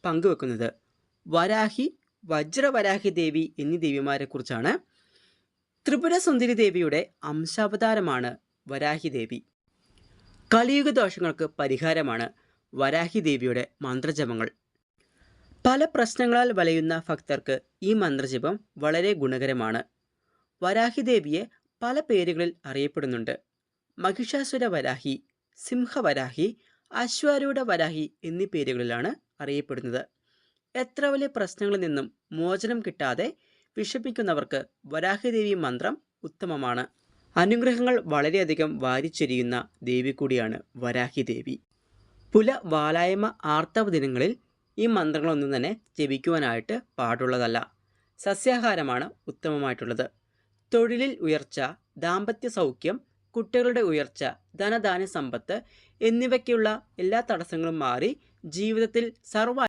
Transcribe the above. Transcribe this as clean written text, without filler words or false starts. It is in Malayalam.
പങ്കുവെക്കുന്നത്. വരാഹി, വജ്രവരാഹി ദേവി എന്നീ ദേവിമാരെക്കുറിച്ചാണ്. ത്രിപുര സുന്ദരി ദേവിയുടെ അംശാവതാരമാണ് വരാഹി ദേവി. കലിയുഗ ദോഷങ്ങൾക്ക് പരിഹാരമാണ് വരാഹി ദേവിയുടെ മന്ത്രജപങ്ങൾ. പല പ്രശ്നങ്ങളാൽ വലയുന്ന ഭക്തർക്ക് ഈ മന്ത്രജപം വളരെ ഗുണകരമാണ്. വരാഹി ദേവിയെ പല പേരുകളിൽ അറിയപ്പെടുന്നുണ്ട്. മഹിഷാസുര വരാഹി, സിംഹവരാഹി, അശ്വാരൂഢ വരാഹി എന്നീ പേരുകളിലാണ് അറിയപ്പെടുന്നത്. എത്ര വലിയ പ്രശ്നങ്ങളിൽ നിന്നും മോചനം കിട്ടാതെ വിഷമിക്കുന്നവർക്ക് വരാഹി ദേവി മന്ത്രം ഉത്തമമാണ്. അനുഗ്രഹങ്ങൾ വളരെയധികം വാരിച്ചൊരിയുന്ന ദേവി കൂടിയാണ് വരാഹി ദേവി. പുല, വാലായ്മ, ആർത്തവ ദിനങ്ങളിൽ ഈ മന്ത്രങ്ങളൊന്നും തന്നെ ജപിക്കുവാനായിട്ട് പാടുള്ളതല്ല. സസ്യാഹാരമാണ് ഉത്തമമായിട്ടുള്ളത്. തൊഴിലിൽ ഉയർച്ച, ദാമ്പത്യ സൗഖ്യം, കുട്ടികളുടെ ഉയർച്ച, ധനധാന്യ സമ്പത്ത് എന്നിവയ്ക്കുള്ള എല്ലാ തടസ്സങ്ങളും മാറി ജീവിതത്തിൽ സർവ്വ